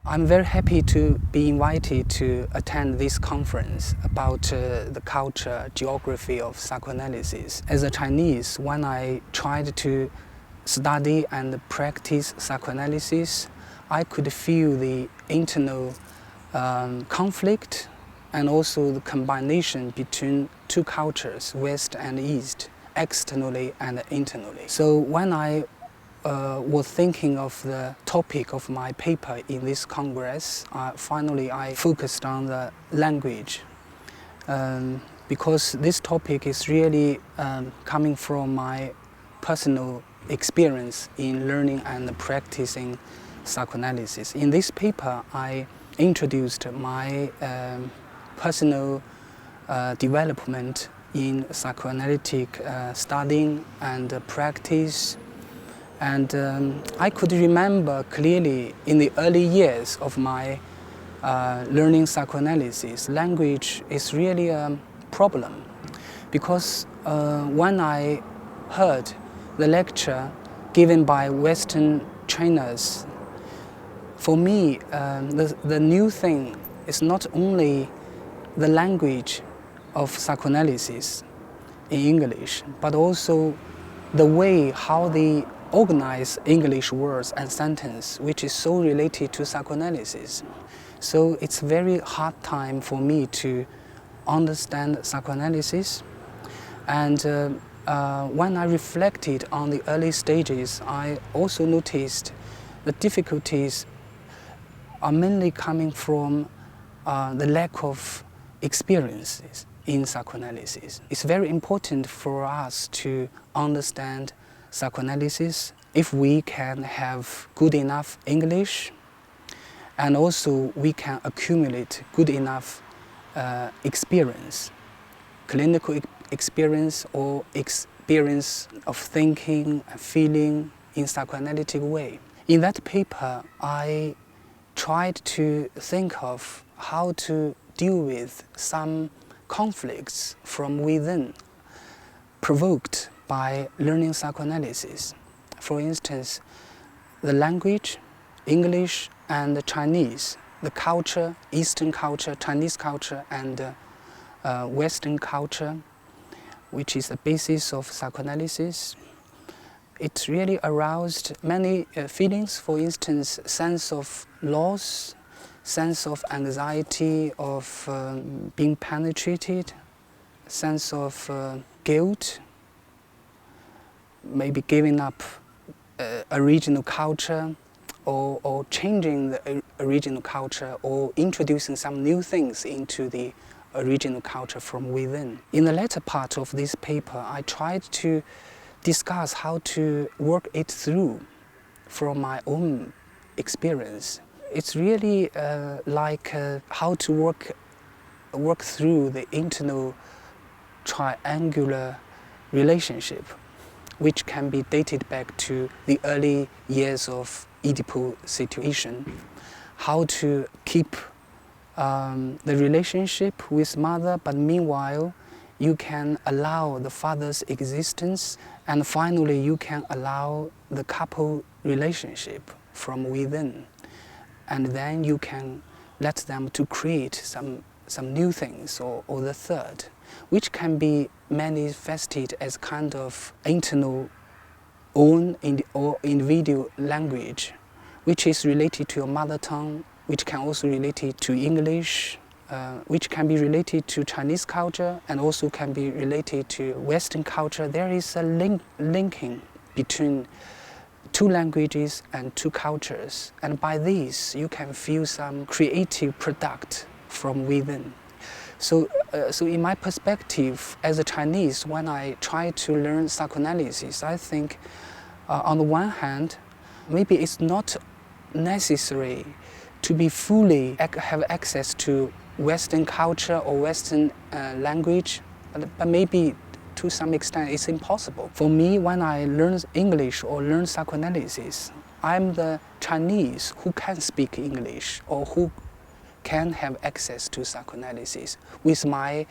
I'm very happy to be invited to attend this conference about the culture, geography of psychoanalysis. As a Chinese, when I tried to study and practice psychoanalysis, I could feel the internal conflict and also the combination between two cultures, West and East, externally and internally. So when I was thinking of the topic of my paper in this Congress, finally I focused on the language because this topic is really coming from my personal experience in learning and practicing psychoanalysis. In this paper, I introduced my personal development in psychoanalytic studying and practice. And I could remember clearly in the early years of my learning psychoanalysis, language is really a problem. Because when I heard the lecture given by Western trainers, for me, the new thing is not only the language of psychoanalysis in English, but also the way how they organize English words and sentences, which is so related to psychoanalysis. So it's a very hard time for me to understand psychoanalysis. And when I reflected on the early stages, I also noticed the difficulties are mainly coming from the lack of experiences in psychoanalysis. It's very important for us to understand psychoanalysis if we can have good enough English, and also we can accumulate good enough experience, clinical experience or experience of thinking and feeling in psychoanalytic way. In that paper, I tried to think of how to deal with some conflicts from within provoked by learning psychoanalysis. For instance, the language, English and Chinese, the culture, Eastern culture, Chinese culture and Western culture, which is the basis of psychoanalysis. It really aroused many feelings, for instance, sense of loss, sense of anxiety of being penetrated, sense of guilt, maybe giving up original culture or changing the original culture or introducing some new things into the original culture from within. In the latter part of this paper, I tried to discuss how to work it through from my own experience. It's really like how to work through the internal triangular relationship, which can be dated back to the early years of Oedipal situation. How to keep the relationship with mother, but meanwhile you can allow the father's existence, and finally you can allow the couple relationship from within. And then you can let them to create some new things or the third, which can be manifested as kind of internal own or individual language, which is related to your mother tongue, which can also relate to English, which can be related to Chinese culture and also can be related to Western culture. There is a linking between two languages and two cultures, and by this you can feel some creative product from within. So in my perspective as a Chinese, when I try to learn psychoanalysis, I think on the one hand, maybe it's not necessary to be fully have access to Western culture or Western language, but maybe to some extent it's impossible. For me, when I learn English or learn psychoanalysis, I'm the Chinese who can speak English or who can have access to psychoanalysis with my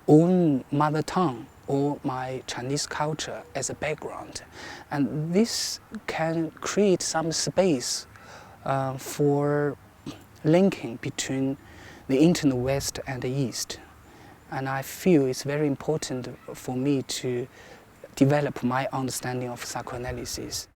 own mother tongue or my Chinese culture as a background. And this can create some space for linking between the internal West and the East. And I feel it's very important for me to develop my understanding of psychoanalysis.